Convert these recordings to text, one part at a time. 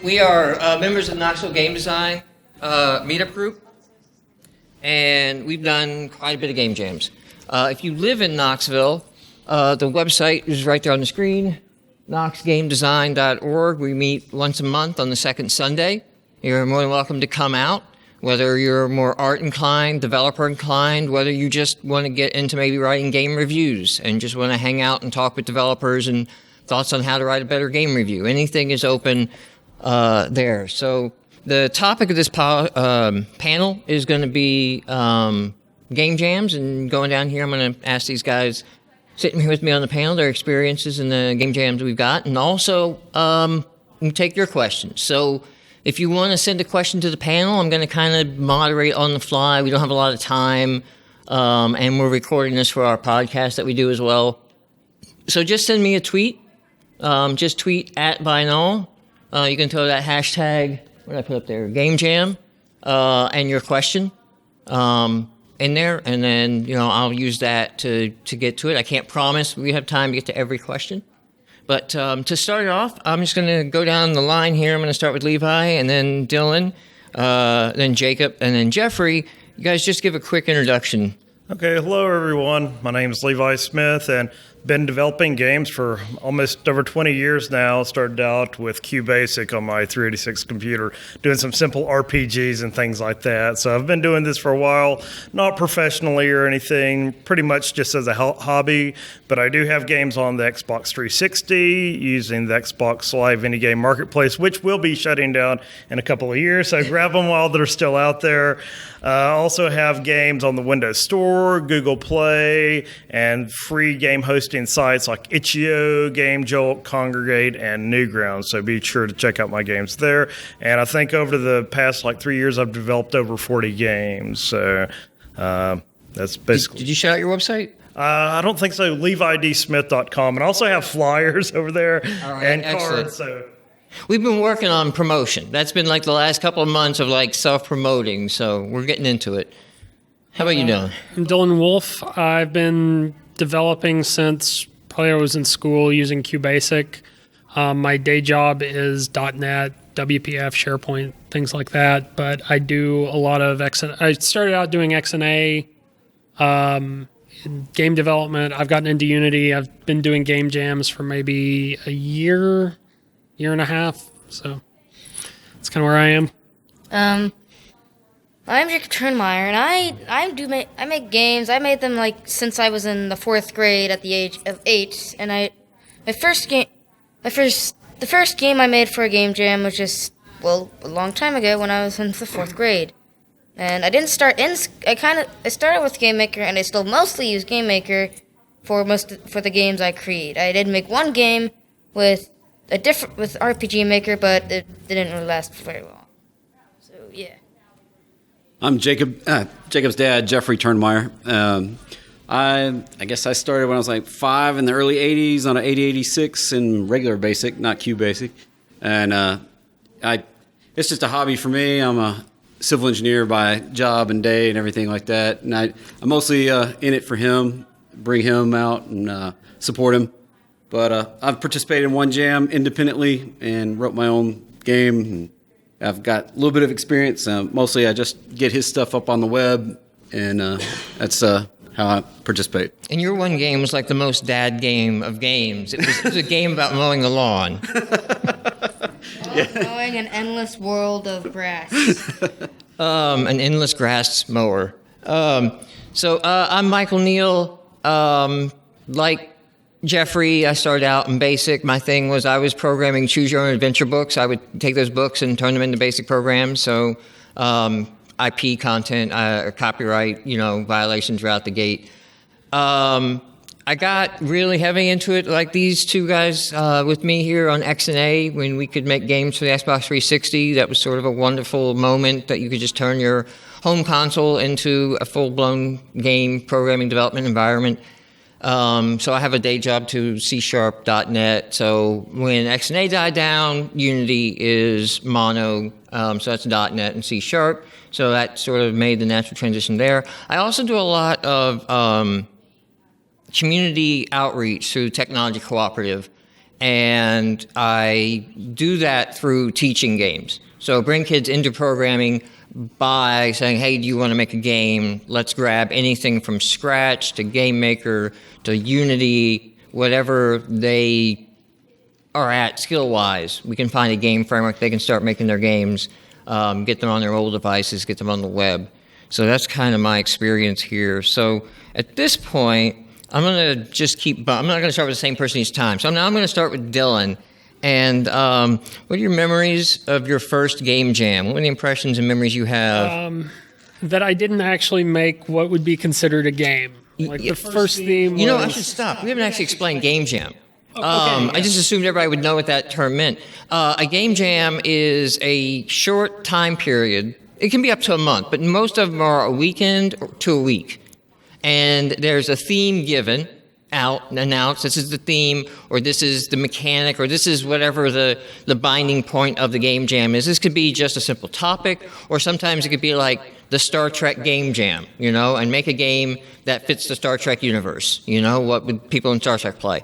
We are members of Knoxville Game Design meetup group, and we've done quite a bit of game jams. If you live in Knoxville, the website is right there on the screen, knoxgamedesign.org. We meet once a month on the second Sunday. You're more than welcome to come out, whether you're more art inclined, developer inclined, whether you just want to get into maybe writing game reviews and just want to hang out and talk with developers and thoughts on how to write a better game review. Anything is open there. So the topic of this panel is going to be game jams, and going down here, I'm going to ask these guys sitting here with me on the panel their experiences in the game jams we've got, and also take your questions. So if you want to send a question to the panel, I'm going to kind of moderate on the fly. We don't have a lot of time, and we're recording this for our podcast that we do as well. So just send me a tweet. Just tweet at ViNull. You can throw that hashtag, what did I put up there, Game Jam, and your question in there, and then I'll use that to get to it. I can't promise we have time to get to every question, but to start it off, I'm just going to go down the line here. I'm going to start with Levi, and then Dylan, then Jacob, and then Jeffrey. You guys just give a quick introduction. Okay, hello everyone. My name is Levi Smith, and been developing games for almost over 20 years now. Started out with QBasic on my 386 computer, doing some simple RPGs and things like that. So I've been doing this for a while, not professionally or anything, pretty much just as a hobby. But I do have games on the Xbox 360 using the Xbox Live Indie Game Marketplace, which will be shutting down in a couple of years. So grab them while they're still out there. I also have games on the Windows Store, Google Play, and free game hosting sites like Itch.io, GameJolt, Congregate, and Newgrounds. So be sure to check out my games there. And I think over the past 3 years, I've developed over 40 games. So that's basically. Did you shout out your website? I don't think so. LeviDSmith.com. And I also have flyers over there and excellent. cards. So. We've been working on promotion. That's been the last couple of months of self-promoting, so we're getting into it. How about you, Dylan? I'm Dylan Wolf. I've been developing since probably I was in school using QBasic. My day job is .NET, WPF, SharePoint, things like that, but I do a lot of I started out doing XNA, game development. I've gotten into Unity. I've been doing game jams for maybe a year and a half, so that's kind of where I am. I'm Jacob Turnmeyer, and I make games. I made them since I was in the 4th grade at the age of 8, and the first game I made for a game jam was just a long time ago when I was in the 4th grade. And I didn't start I started with GameMaker, and I still mostly use GameMaker for the games I create. I did make one game with RPG Maker, but it didn't really last very long. So yeah. I'm Jacob's dad, Jeffery Turnmeyer. I guess I started when I was 5 in the early 80s on an 8086 in regular BASIC, not QBasic. And it's just a hobby for me. I'm a civil engineer by job and day and everything like that. And I'm mostly in it for him, bring him out and support him. But I've participated in one jam independently and wrote my own game. And I've got a little bit of experience. Mostly I just get his stuff up on the web, and that's how I participate. And your one game was the most dad game of games. It was a game about mowing the lawn. Mowing an endless world of grass. An endless grass mower. So I'm Michael Neel. Like Jeffrey, I started out in BASIC. My thing was I was programming Choose Your Own Adventure books. I would take those books and turn them into BASIC programs. So IP content, copyright, violations right out the gate. I got really heavy into it, like these two guys with me here on XNA, when we could make games for the Xbox 360. That was sort of a wonderful moment that you could just turn your home console into a full-blown game programming development environment. So I have a day job to C#.NET. So when XNA died down, Unity is mono. So that's .NET and C#. So that sort of made the natural transition there. I also do a lot of community outreach through Technology Cooperative. And I do that through teaching games. So bring kids into programming by saying, hey, do you want to make a game? Let's grab anything from Scratch to Game Maker to Unity, whatever they are at skill-wise. We can find a game framework. They can start making their games, get them on their old devices, get them on the web. So that's kind of my experience here. So at this point, I'm going to just I'm not going to start with the same person each time. So now I'm going to start with Dylan. And what are your memories of your first game jam? What are the impressions and memories you have? That I didn't actually make what would be considered a game. Like the first theme was... You know, I should stop. We haven't actually explained game jam. I just assumed everybody would know what that term meant. A game jam is a short time period. It can be up to a month, but most of them are a weekend to a week. And there's a theme given out and announced. This is the theme, or this is the mechanic, or this is whatever the binding point of the game jam is. This could be just a simple topic, or sometimes it could be like the Star Trek game jam, and make a game that fits the Star Trek universe. What would people in Star Trek play?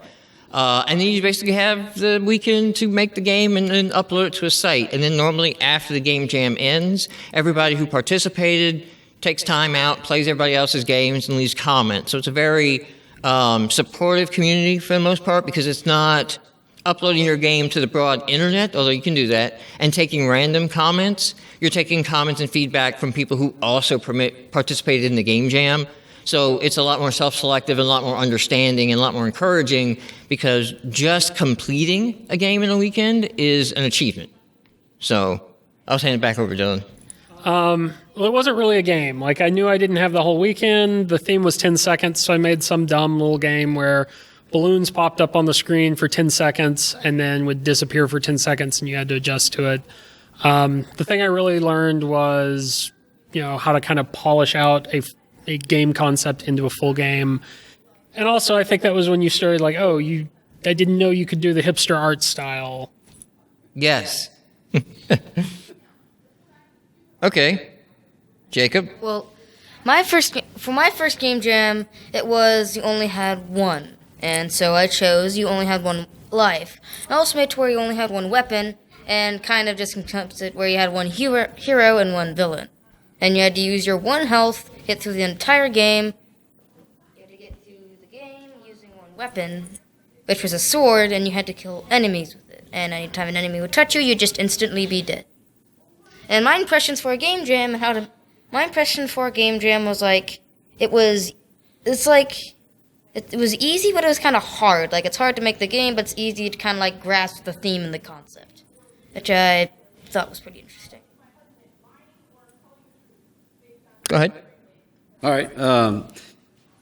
And then you basically have the weekend to make the game and then upload it to a site. And then normally after the game jam ends, everybody who participated takes time out, plays everybody else's games, and leaves comments. So it's a very supportive community for the most part, because it's not uploading your game to the broad internet, although you can do that, and taking random comments. You're taking comments and feedback from people who also participated in the game jam. So it's a lot more self-selective and a lot more understanding and a lot more encouraging, because just completing a game in a weekend is an achievement. So I'll hand it back over to Dylan. Well, it wasn't really a game. Like, I knew I didn't have the whole weekend. The theme was 10 seconds, so I made some dumb little game where balloons popped up on the screen for 10 seconds and then would disappear for 10 seconds, and you had to adjust to it. The thing I really learned was, how to kind of polish out a game concept into a full game. And also, I think that was when you started like, I didn't know you could do the hipster art style. Yes. Okay. Jacob? Well, for my first game jam, it was you only had one. And so I chose you only had one life. I also made it to where you only had one weapon, and kind of just encompassed it where you had one hero and one villain. And you had to use your one health, get through the entire game. You had to get through the game using one weapon, which was a sword, and you had to kill enemies with it. And anytime an enemy would touch you, you'd just instantly be dead. And my impressions for a game jam, my impression for a game jam was like, it was easy, but it was kind of hard. Like, it's hard to make the game, but it's easy to kind of like grasp the theme and the concept, which I thought was pretty interesting. Go ahead. All right.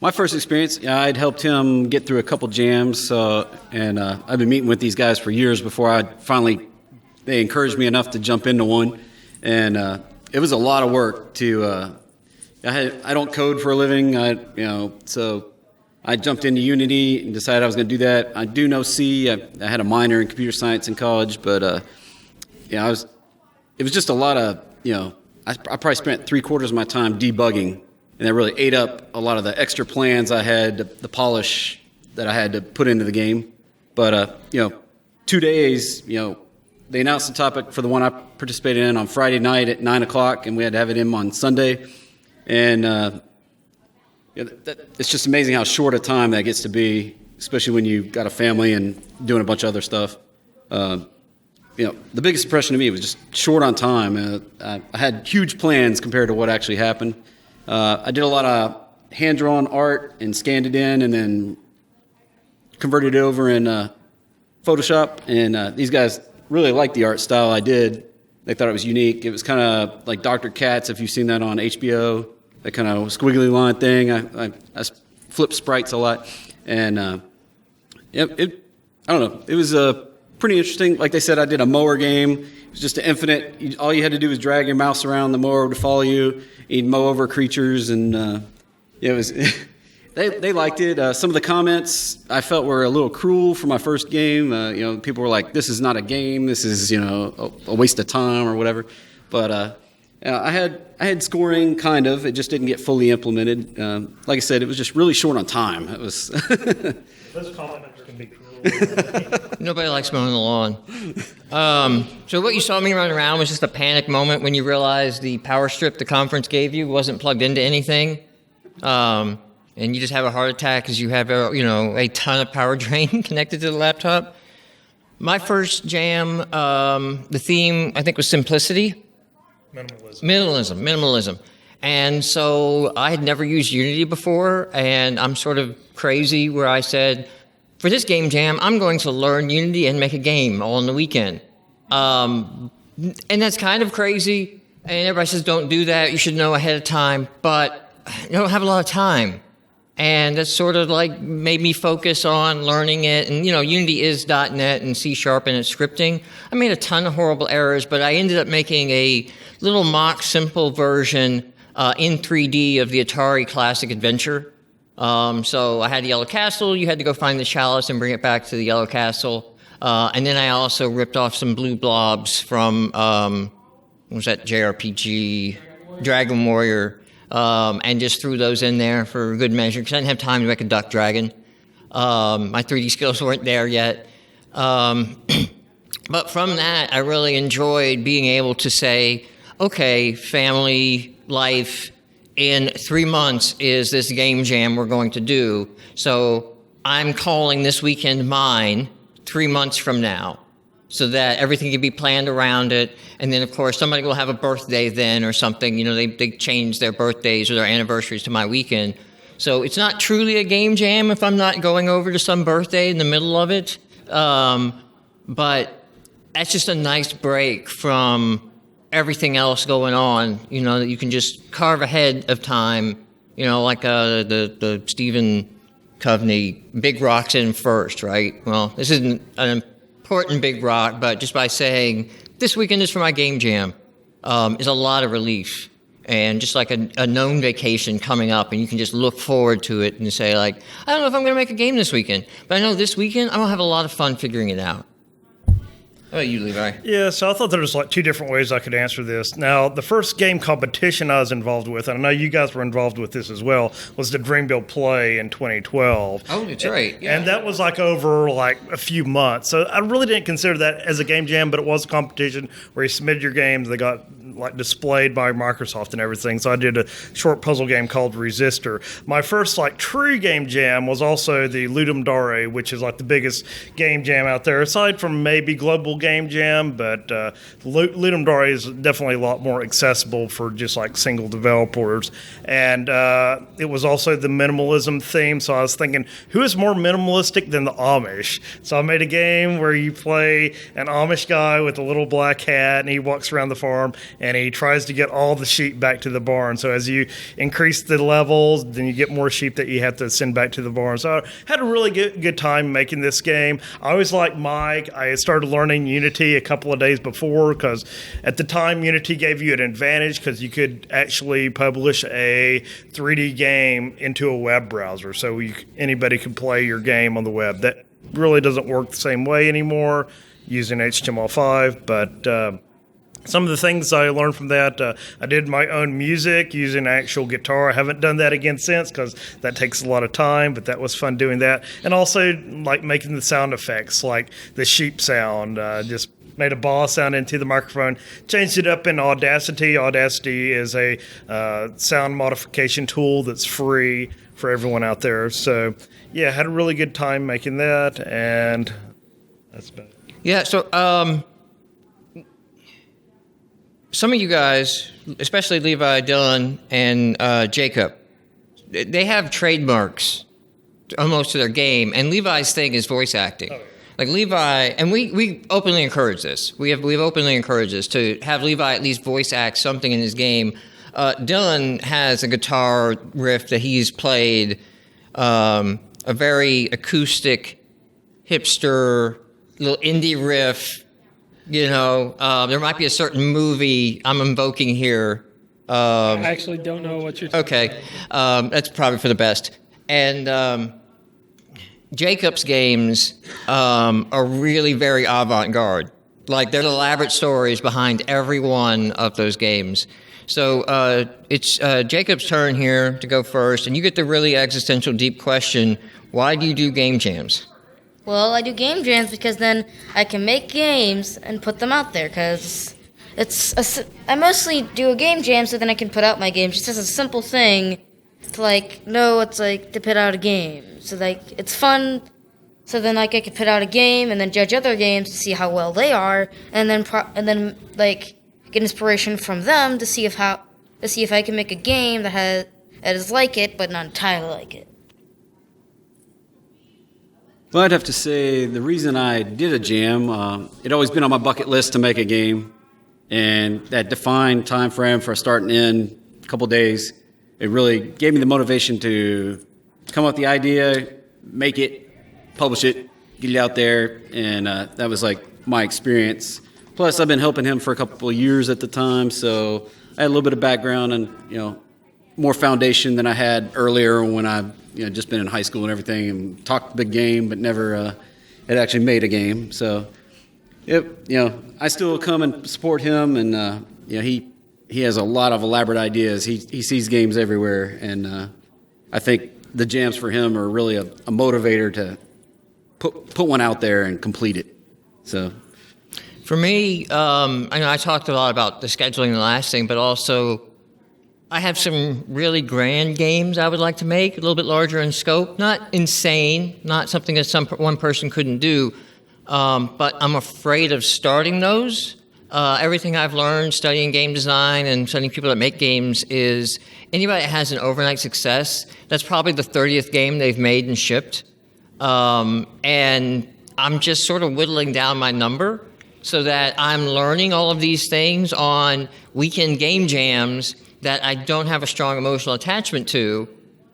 My first experience, I'd helped him get through a couple jams, and I've been meeting with these guys for years before they encouraged me enough to jump into one. And it was a lot of work to. I don't code for a living, so I jumped into Unity and decided I was going to do that. I do know C. I had a minor in computer science in college, but it was just a lot of I probably spent 3/4 of my time debugging, and that really ate up a lot of the extra plans I had, the polish that I had to put into the game. But 2 days, they announced the topic for the one I participated in on Friday night at 9:00, and we had to have it in on Sunday. And it's just amazing how short a time that gets to be, especially when you've got a family and doing a bunch of other stuff. The biggest impression to me was just short on time. I had huge plans compared to what actually happened. I did a lot of hand-drawn art and scanned it in and then converted it over in Photoshop. And these guys really liked the art style I did. They thought it was unique. It was kind of like Dr. Katz, if you've seen that on HBO, that kind of squiggly line thing. I flip sprites a lot. And I don't know. It was pretty interesting. Like they said, I did a mower game. It was just an infinite. All you had to do was drag your mouse around the mower to follow you. You'd mow over creatures, and it was. They liked it. Some of the comments I felt were a little cruel for my first game. People were like, "This is not a game. This is a waste of time or whatever." But I had scoring kind of. It just didn't get fully implemented. Like I said, it was just really short on time. It was. Those comments can be cruel. Nobody likes mowing the lawn. So what you saw me running around was just a panic moment when you realized the power strip the conference gave you wasn't plugged into anything. And you just have a heart attack because you have a ton of power drain connected to the laptop. My first jam, the theme, I think, was simplicity. Minimalism. And so I had never used Unity before, and I'm sort of crazy where I said, for this game jam, I'm going to learn Unity and make a game all on the weekend. And that's kind of crazy, and everybody says don't do that, you should know ahead of time, but you don't have a lot of time. And that's sort of like made me focus on learning it. And, Unity is .NET and C# and its scripting. I made a ton of horrible errors, but I ended up making a little mock simple version in 3D of the Atari Classic Adventure. So I had the Yellow Castle. You had to go find the chalice and bring it back to the Yellow Castle. And then I also ripped off some blue blobs from, what was that JRPG? Dragon Warrior. And just threw those in there for good measure because I didn't have time to make a duck dragon. My 3D skills weren't there yet. But from that, I really enjoyed being able to say, okay, family, life, in 3 months is this game jam we're going to do. So I'm calling this weekend mine 3 months from now, so that everything can be planned around it. And then, of course, somebody will have a birthday then or something. They change their birthdays or their anniversaries to my weekend. So it's not truly a game jam if I'm not going over to some birthday in the middle of it. But that's just a nice break from everything else going on, that you can just carve ahead of time, like the Stephen Covey, big rocks in first, right? Well, this isn't an important big rock, but just by saying this weekend is for my game jam is a lot of relief, and just like a known vacation coming up, and you can just look forward to it and say, like, I don't know if I'm going to make a game this weekend, but I know this weekend I'm going to have a lot of fun figuring it out. How about you, Levi? Yeah, so I thought there was like two different ways I could answer this. Now, the first game competition I was involved with, and I know you guys were involved with this as well, was the Dream Build Play in 2012. Oh, that's right. Yeah. And that was like over like a few months. So I really didn't consider that as a game jam, but it was a competition where you submitted your games. They got like displayed by Microsoft and everything. So I did a short puzzle game called Resistor. My first like true game jam was also the Ludum Dare, which is like the biggest game jam out there, aside from maybe Global Game Jam, but Ludum Dare is definitely a lot more accessible for just like single developers. And it was also the minimalism theme, so I was thinking, who is more minimalistic than the Amish? So I made a game where you play an Amish guy with a little black hat, and he walks around the farm, and he tries to get all the sheep back to the barn. So as you increase the levels, then you get more sheep that you have to send back to the barn. So I had a really good time making this game. I always liked Mike. I started learning Unity a couple of days before, because at the time Unity gave you an advantage because you could actually publish a 3D game into a web browser, so anybody could play your game on the web. That really doesn't work the same way anymore using HTML5, but some of the things I learned from that, I did my own music using actual guitar. I haven't done that again since because that takes a lot of time, but that was fun doing that. And also like making the sound effects, like the sheep sound, just made a ball sound into the microphone, changed it up in Audacity. Audacity is a sound modification tool that's free for everyone out there. So yeah, had a really good time making that, and that's about it. Yeah, so some of you guys, especially Levi, Dylan, and Jacob, they have trademarks almost to their game, and Levi's thing is voice acting. Oh. Like Levi, and we openly encourage this. We've openly encouraged this, to have Levi at least voice act something in his game. Dylan has a guitar riff that he's played, a very acoustic, hipster, little indie riff. There might be a certain movie I'm invoking here. I actually don't know what you're talking about. Okay, that's probably for the best. And Jacob's games are really very avant-garde. Like, there's elaborate stories behind every one of those games. So it's Jacob's turn here to go first, and you get the really existential, deep question: why do you do game jams? Well, I do game jams because then I can make games and put them out there. Because I mostly do a game jam so then I can put out my games. Just as a simple thing to know it's to put out a game. So it's fun. So then I could put out a game and then judge other games to see how well they are, and then get inspiration from them to see if I can make a game that is like it but not entirely like it. Well, I'd have to say the reason I did a jam, it'd always been on my bucket list to make a game, and that defined time frame for a start and end, a couple days, it really gave me the motivation to come up with the idea, make it, publish it, get it out there, and that was my experience. Plus, I've been helping him for a couple of years at the time, so I had a little bit of background and more foundation than I had earlier when I just been in high school and everything and talked a big game, but never had actually made a game. So, I still come and support him, and he has a lot of elaborate ideas. He sees games everywhere, and I think the jams for him are really a motivator to put one out there and complete it. So. For me, I know I talked a lot about the scheduling the last thing, but also I have some really grand games I would like to make, a little bit larger in scope. Not insane, not something that one person couldn't do, but I'm afraid of starting those. Everything I've learned studying game design and studying people that make games is anybody that has an overnight success, that's probably the 30th game they've made and shipped. And I'm just sort of whittling down my number so that I'm learning all of these things on weekend game jams that I don't have a strong emotional attachment to,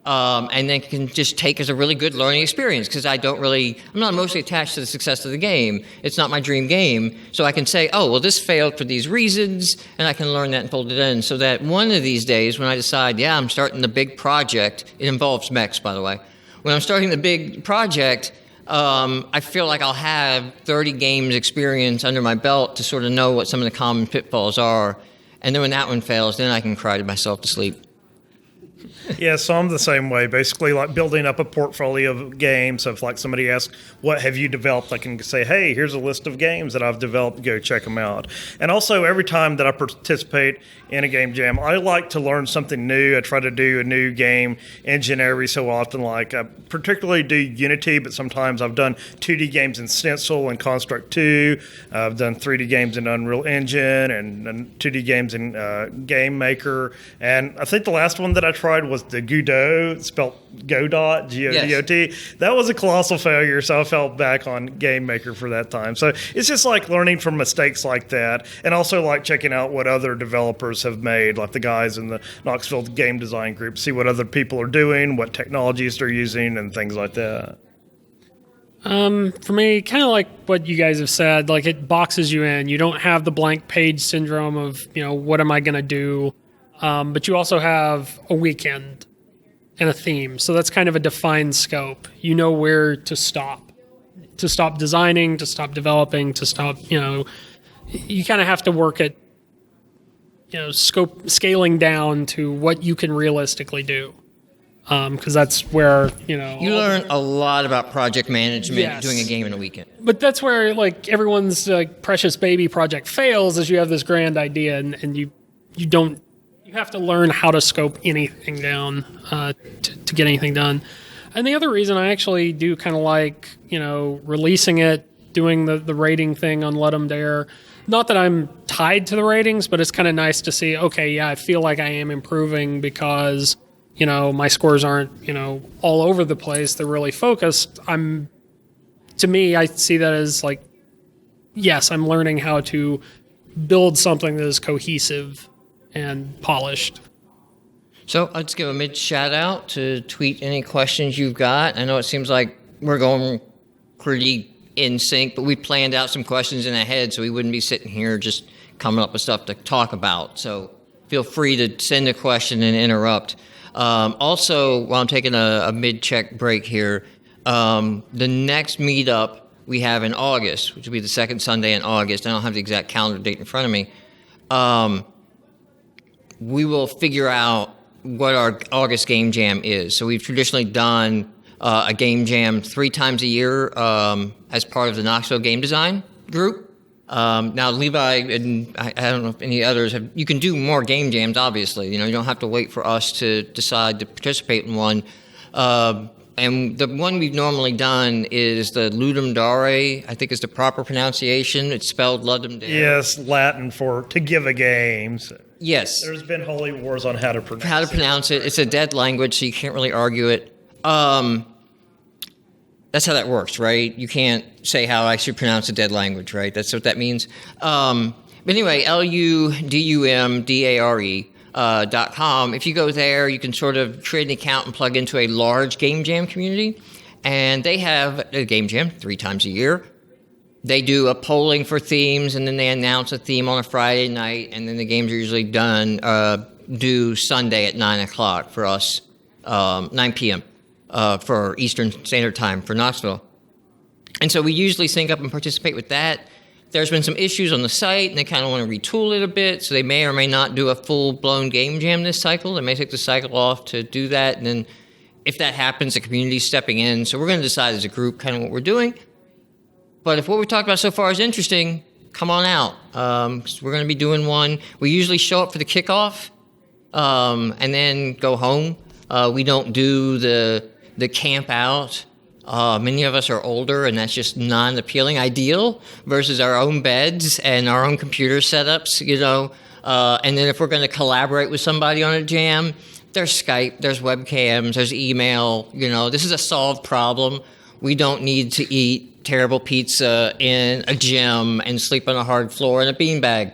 and then can just take as a really good learning experience because I'm not emotionally attached to the success of the game. It's not my dream game. So I can say, oh, well, this failed for these reasons, and I can learn that and fold it in so that one of these days when I decide, I'm starting the big project, it involves mechs, by the way. When I'm starting the big project, I feel like I'll have 30 games experience under my belt to sort of know what some of the common pitfalls are. And then when that one fails, then I can cry myself to sleep. Yeah, so I'm the same way. Basically, building up a portfolio of games. So if somebody asks, "What have you developed?" I can say, "Hey, here's a list of games that I've developed. Go check them out." And also, every time that I participate in a game jam, I like to learn something new. I try to do a new game engine every so often. I particularly do Unity, but sometimes I've done 2D games in Stencil and Construct 2. I've done 3D games in Unreal Engine and 2D games in Game Maker. And I think the last one that I tried was the Godot, spelled Godot, G-O-D-O-T. Yes. That was a colossal failure, so I fell back on Game Maker for that time. So it's just learning from mistakes like that, and also checking out what other developers have made, like the guys in the Knoxville game design group, see what other people are doing, what technologies they're using, and things like that. For me, kind of like what you guys have said, it boxes you in. You don't have the blank page syndrome of, what am I going to do? But you also have a weekend and a theme. So that's kind of a defined scope. You know where to stop designing, to stop developing, to stop, you kind of have to work at, scaling down to what you can realistically do. Because that's where, You learn a lot about project management doing a game in a weekend. But that's where, everyone's precious baby project fails is you have this grand idea and you don't. You have to learn how to scope anything down to get anything done. And the other reason I actually do kind of like, releasing it, doing the rating thing on Let 'em Dare. Not that I'm tied to the ratings, but it's kind of nice to see, okay, I feel like I am improving because, my scores aren't, all over the place. They're really focused. To me, I see that as yes, I'm learning how to build something that is cohesive and polished. So let's give a mid shout out to tweet any questions you've got. I know it seems like we're going pretty in sync, but we planned out some questions in ahead so we wouldn't be sitting here just coming up with stuff to talk about. So feel free to send a question and interrupt. Also, while I'm taking a mid-check break here, the next meetup we have in August, which will be the second Sunday in August. I don't have the exact calendar date in front of me. We will figure out what our August game jam is. So we've traditionally done a game jam 3 times a year as part of the Knoxville game design group. Now, Levi and I don't know if any others have. You can do more game jams, obviously. You don't have to wait for us to decide to participate in one. And the one we've normally done is the Ludum Dare, I think is the proper pronunciation. It's spelled Ludum Dare. Yes, Latin for to give a game. So Yes. there's been holy wars on how to pronounce it. How to pronounce it. It's a dead language, so you can't really argue it. That's how that works, right? You can't say how I should pronounce a dead language, right? That's what that means. But anyway, LUDUMDARE.com. If you go there, you can sort of create an account and plug into a large game jam community. And they have a game jam 3 times a year. They do a polling for themes, and then they announce a theme on a Friday night, and then the games are usually due Sunday at 9 o'clock for us, 9 p.m. For Eastern Standard Time for Knoxville. And so we usually sync up and participate with that. There's been some issues on the site, and they kind of want to retool it a bit, so they may or may not do a full-blown game jam this cycle. They may take the cycle off to do that, and then if that happens, the community's stepping in. So we're going to decide as a group kind of what we're doing. But if what we've talked about so far is interesting, come on out. 'Cause we're going to be doing one. We usually show up for the kickoff and then go home. We don't do the camp out. Many of us are older, and that's just non-appealing ideal versus our own beds and our own computer setups, And then if we're going to collaborate with somebody on a jam, there's Skype, there's webcams, there's email. This is a solved problem. We don't need to eat terrible pizza in a gym and sleep on a hard floor in a beanbag.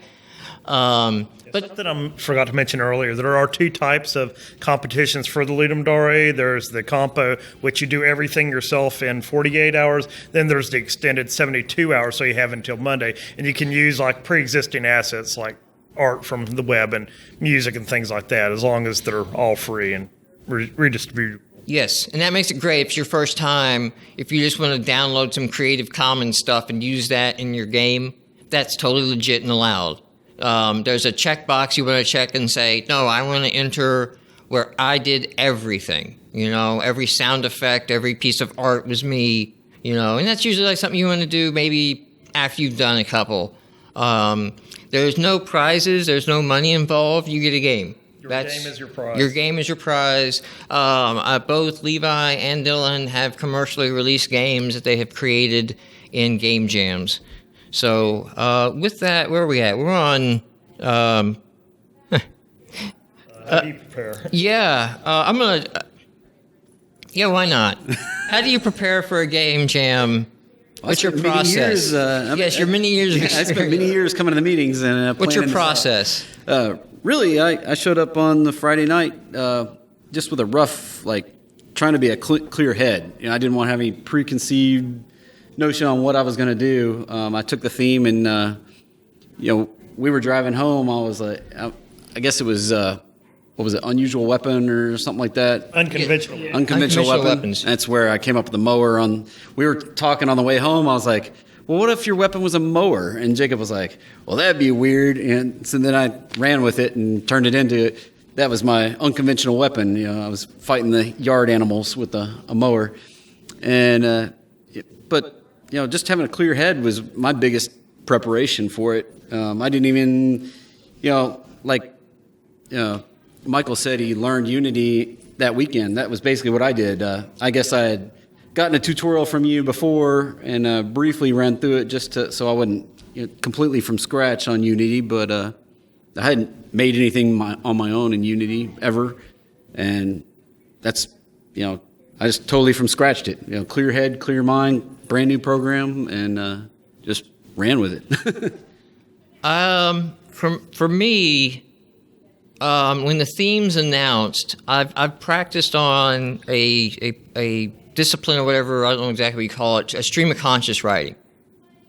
But something I forgot to mention earlier, there are 2 types of competitions for the Ludum Dare. There's the compo, which you do everything yourself in 48 hours. Then there's the extended 72 hours, so you have until Monday. And you can use like pre-existing assets like art from the web and music and things like that, as long as they're all free and redistributed. yes, and that makes it great if it's your first time. If you just want to download some Creative Commons stuff and use that in your game, that's totally legit and allowed. There's a checkbox you want to check and say, no, I want to enter where I did everything. Every sound effect, every piece of art was me, and that's usually like something you want to do maybe after you've done a couple. There's no prizes. There's no money involved. You get a game. Your game is your prize. Your game is your prize. Both Levi and Dylan have commercially released games that they have created in game jams. So with that, where are we at? We're on. How do you prepare? Yeah, I'm gonna. Yeah, why not? How do you prepare for a game jam? What's your process? Yes, your many years of I experience. spent many years coming to the meetings and What's your planning this out. process? Really, I showed up on the Friday night just with a rough, trying to be a clear head. I didn't want to have any preconceived notion on what I was going to do. I took the theme and, we were driving home. I was like, I guess it was, what was it, unusual weapon or something like that? Unconventional. Unconventional Unconventional weapon. weapons. That's where I came up with the mower. We were talking on the way home. I was like, well, what if your weapon was a mower? And Jacob was like, well, that'd be weird. And so then I ran with it and turned it into it. That was my unconventional weapon. I was fighting the yard animals with a mower. And, but just having a clear head was my biggest preparation for it. I didn't even, Michael said he learned Unity that weekend. That was basically what I did. I guess I had gotten a tutorial from you before and briefly ran through it so I wasn't completely from scratch on Unity, but I hadn't made anything on my own in Unity ever. And that's, I just totally from scratched it. Clear head, clear mind, brand new program, and just ran with it. For me, when the theme's announced, I've practiced on a discipline or whatever, I don't know exactly what you call it, a stream of conscious writing.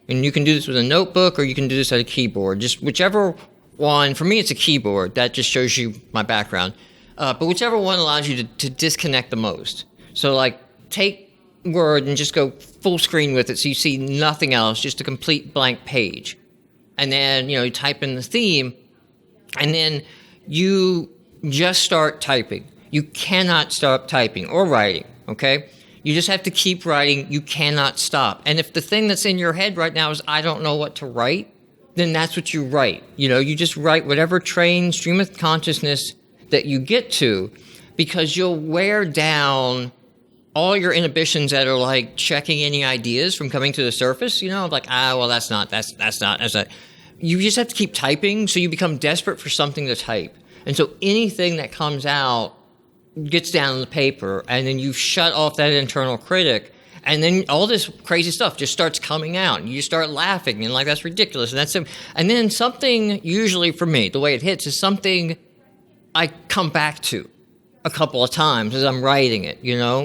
And you can do this with a notebook or you can do this at a keyboard. Just whichever one, for me it's a keyboard, that just shows you my background. But whichever one allows you to disconnect the most. So take Word and just go full screen with it so you see nothing else, just a complete blank page. And then, you type in the theme, and then you just start typing. You cannot stop typing or writing, okay? You just have to keep writing. You cannot stop. And if the thing that's in your head right now is, I don't know what to write, then that's what you write. You just write whatever stream of consciousness that you get to, because you'll wear down all your inhibitions that are like checking any ideas from coming to the surface, like, well, that's not. You just have to keep typing, so you become desperate for something to type. And so anything that comes out gets down on the paper, and then you shut off that internal critic, and then all this crazy stuff just starts coming out, and you start laughing, and like, that's ridiculous, and then something, usually for me, the way it hits is something I come back to a couple of times as I'm writing it, and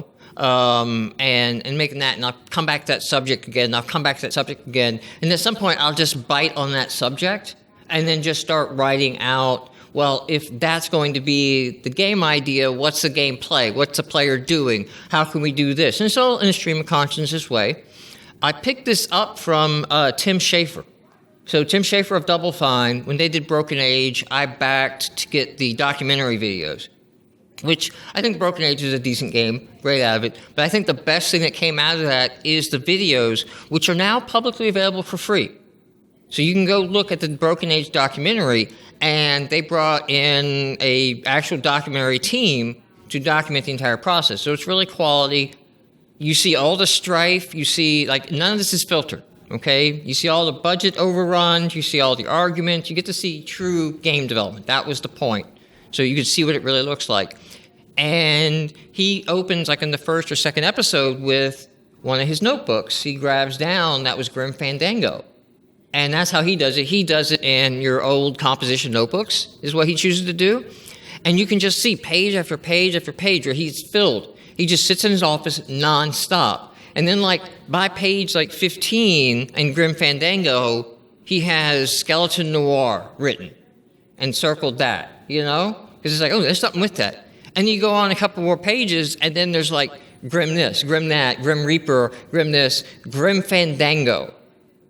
making that, and I'll come back to that subject again, and I'll come back to that subject again, and at some point I'll just bite on that subject, and then just start writing out, well, if that's going to be the game idea, what's the gameplay? What's the player doing? How can we do this? And it's all in a stream of consciousness way. I picked this up from Tim Schafer. So Tim Schafer of Double Fine, when they did Broken Age, I backed to get the documentary videos, which I think Broken Age is a decent game, great out of it. But I think the best thing that came out of that is the videos, which are now publicly available for free. So you can go look at the Broken Age documentary, and they brought in a actual documentary team to document the entire process. So it's really quality. You see all the strife. You see, like, none of this is filtered, okay? You see all the budget overruns. You see all the arguments. You get to see true game development. That was the point. So you can see what it really looks like. And he opens, like in the first or second episode, with one of his notebooks. He grabs down, that was Grim Fandango. And that's how he does it. He does it in your old composition notebooks, is what he chooses to do. And you can just see page after page after page where he's filled. He just sits in his office nonstop. And then, like, by page, 15 in Grim Fandango, he has Skeleton Noir written and circled that, Because it's like, oh, there's something with that. And you go on a couple more pages, and then there's, like, Grim this, Grim that, Grim Reaper, Grim this, Grim Fandango.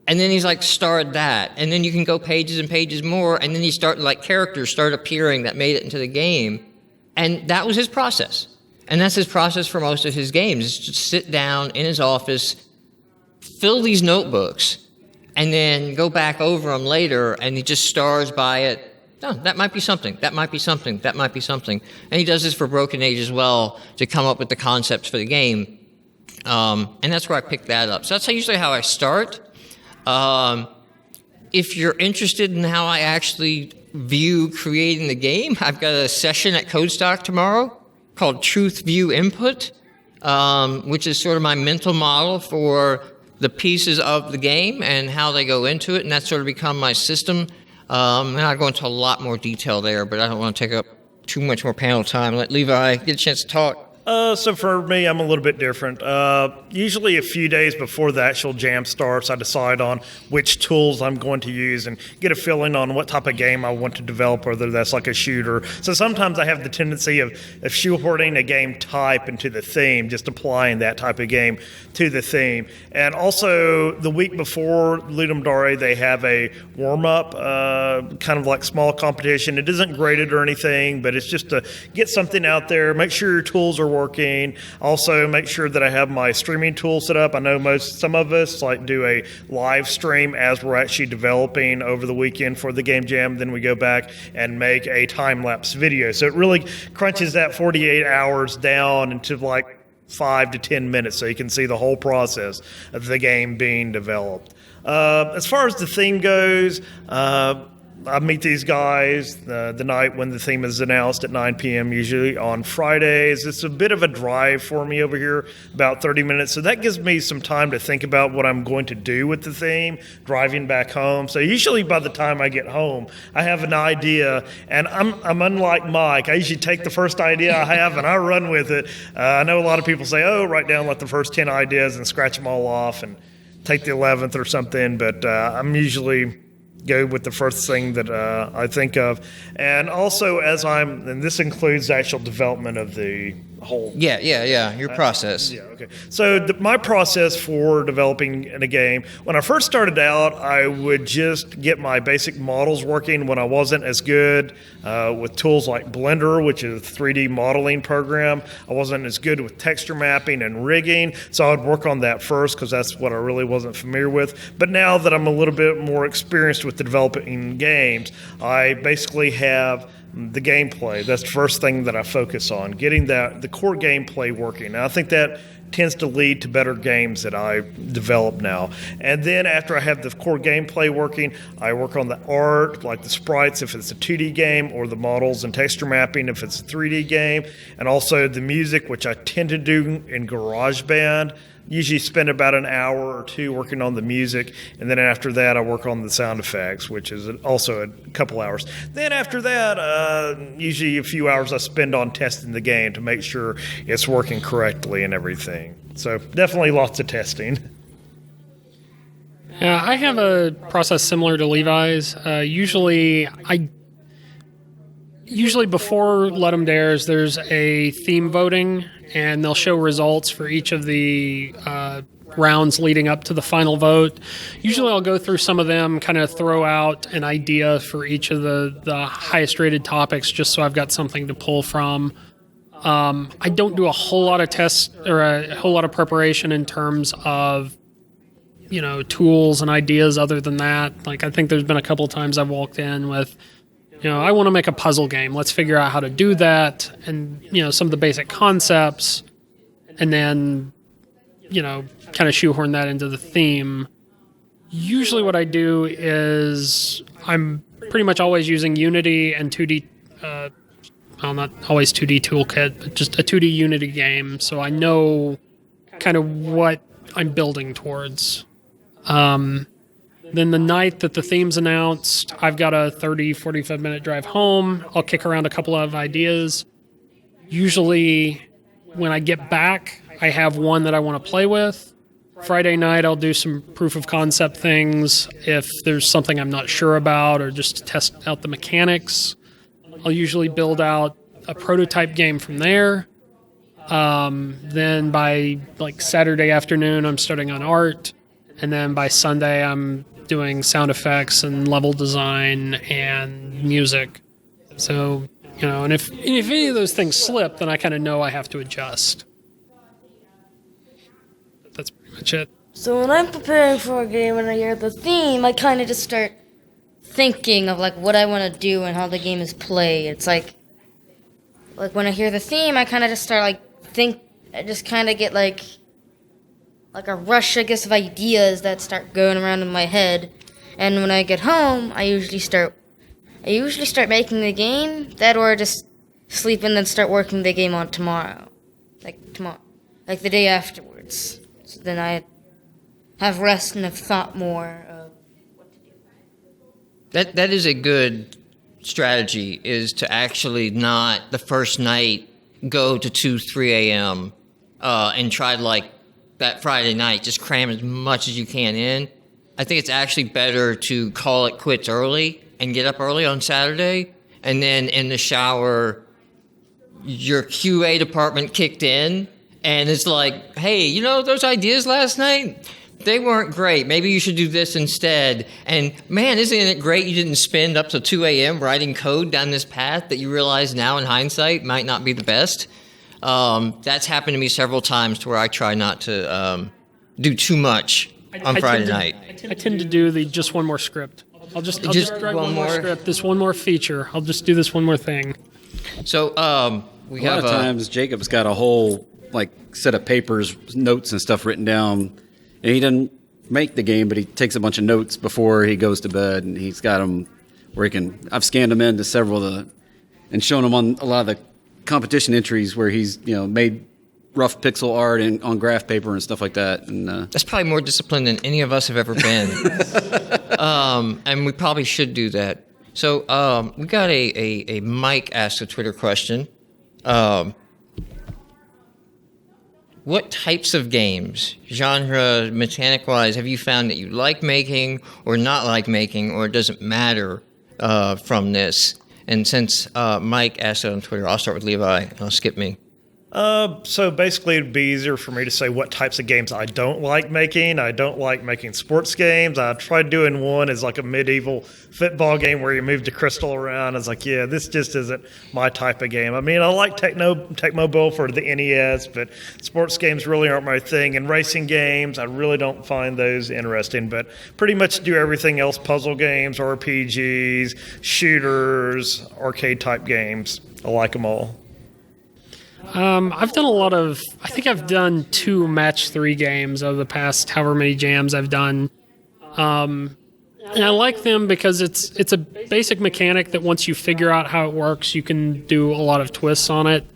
And then he's like, starred that. And then you can go pages and pages more. And then characters start appearing that made it into the game. And that was his process. And that's his process for most of his games, is just sit down in his office, fill these notebooks, and then go back over them later. And he just stars by it. Oh, that might be something. That might be something. That might be something. And he does this for Broken Age as well, to come up with the concepts for the game. And that's where I picked that up. So that's usually how I start. If you're interested in how I actually view creating the game, I've got a session at Codestock tomorrow called Truth View Input, which is sort of my mental model for the pieces of the game and how they go into it, and that's sort of become my system. And I'll go into a lot more detail there, but I don't want to take up too much more panel time. Let Levi get a chance to talk. So for me, I'm a little bit different. Usually a few days before the actual jam starts, I decide on which tools I'm going to use and get a feeling on what type of game I want to develop, whether that's like a shooter. So sometimes I have the tendency of shoehorning a game type into the theme, just applying that type of game to the theme. And also the week before Ludum Dare, they have a warm-up, kind of like small competition. It isn't graded or anything, but it's just to get something out there, make sure your tools are working. Also, make sure that I have my streaming tool set up. I know some of us do a live stream as we're actually developing over the weekend for the game jam. Then we go back and make a time-lapse video. So it really crunches that 48 hours down into 5 to 10 minutes, so you can see the whole process of the game being developed. As far as the theme goes, I meet these guys the night when the theme is announced at 9 p.m. usually on Fridays. It's a bit of a drive for me over here, about 30 minutes. So that gives me some time to think about what I'm going to do with the theme, driving back home. So usually by the time I get home, I have an idea. And I'm unlike Mike. I usually take the first idea I have and I run with it. I know a lot of people say, write down the first 10 ideas and scratch them all off and take the 11th or something. But I'm usually go with the first thing that I think of. And also and this includes the actual development of the whole. Yeah. Your process. Yeah, okay. So my process for developing in a game, when I first started out, I would just get my basic models working when I wasn't as good with tools like Blender, which is a 3D modeling program. I wasn't as good with texture mapping and rigging, so I would work on that first because that's what I really wasn't familiar with. But now that I'm a little bit more experienced with developing games, I basically have the gameplay. That's the first thing that I focus on, getting the core gameplay working. And I think that tends to lead to better games that I develop now. And then after I have the core gameplay working, I work on the art, like the sprites if it's a 2D game, or the models and texture mapping if it's a 3D game, and also the music, which I tend to do in GarageBand. Usually spend about an hour or two working on the music, and then after that I work on the sound effects, which is also a couple hours. Then after that, usually a few hours I spend on testing the game to make sure it's working correctly and everything. So definitely lots of testing. Yeah, I have a process similar to Levi's. Usually before Let 'em Dares, there's a theme voting, and they'll show results for each of the rounds leading up to the final vote. Usually I'll go through some of them, kind of throw out an idea for each of the highest rated topics, just so I've got something to pull from. I don't do a whole lot of tests or a whole lot of preparation in terms of, tools and ideas other than that. Like, I think there's been a couple of times I've walked in with, I want to make a puzzle game. Let's figure out how to do that, and, some of the basic concepts, and then, kind of shoehorn that into the theme. Usually what I do is I'm pretty much always using Unity and 2D, not always 2D Toolkit, but just a 2D Unity game, so I know kind of what I'm building towards. Then the night that the theme's announced, I've got a 30, 45-minute drive home. I'll kick around a couple of ideas. Usually, when I get back, I have one that I want to play with. Friday night, I'll do some proof of concept things if there's something I'm not sure about, or just to test out the mechanics. I'll usually build out a prototype game from there. Then by Saturday afternoon, I'm starting on art. And then by Sunday, I'm doing sound effects and level design and music. So, and if any of those things slip, then I kind of know I have to adjust. That's pretty much it. So when I'm preparing for a game and I hear the theme, I kind of just start thinking of what I want to do and how the game is played. It's like when I hear the theme, I kind of just start I just kind of get like a rush, I guess, of ideas that start going around in my head. And when I get home, I usually start making the game, that or just sleep and then start working the game on tomorrow. Like the day afterwards. So then I have rest and have thought more of what to do. That is a good strategy, is to actually not the first night go to 2, 3 a.m. And try that Friday night, just cram as much as you can in. I think it's actually better to call it quits early and get up early on Saturday, and then in the shower, your QA department kicked in, and it's like, hey, those ideas last night, they weren't great. Maybe you should do this instead. And man, isn't it great you didn't spend up to 2 a.m. writing code down this path that you realize now in hindsight might not be the best? That's happened to me several times, to where I try not to do too much on Friday night. I tend to do the just one more script. I'll just write one more script, this one more feature. I'll just do this one more thing. So a lot of times Jacob's got a whole set of papers, notes and stuff written down, and he doesn't make the game, but he takes a bunch of notes before he goes to bed, and he's got them where he can. I've scanned them into several of and shown him on a lot of the competition entries where he's made rough pixel art and on graph paper and stuff like that. And that's probably more disciplined than any of us have ever been. And we probably should do that. So we got a Mike asked a Twitter question. What types of games, genre, mechanic-wise, have you found that you like making or not like making, or it doesn't matter from this? And since Mike asked it on Twitter, I'll start with Levi, and I'll skip me. So basically, it'd be easier for me to say what types of games I don't like making. I don't like making sports games. I tried doing one as like a medieval football game where you move the crystal around. It's like, yeah, this just isn't my type of game. I mean, I like Tecmo for the NES, but sports games really aren't my thing. And racing games, I really don't find those interesting. But pretty much do everything else: puzzle games, RPGs, shooters, arcade type games. I like them all. I've done I think I've done 2 match 3 games over the past however many jams I've done. And I like them because it's a basic mechanic that once you figure out how it works, you can do a lot of twists on it.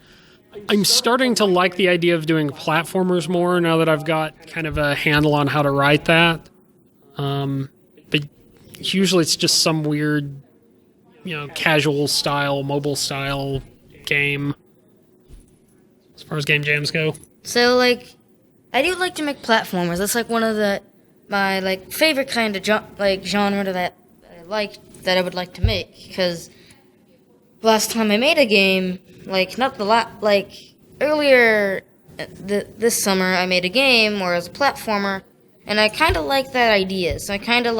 I'm starting to like the idea of doing platformers more now that I've got kind of a handle on how to write that. But usually it's just some weird, casual style, mobile style game. As far as game jams go. So, I do like to make platformers. That's, one of my, favorite kind of, genre that I would like to make. Because last time I made a game, earlier this summer, I made a game where it was a platformer, and I kind of like that idea. So I kind of,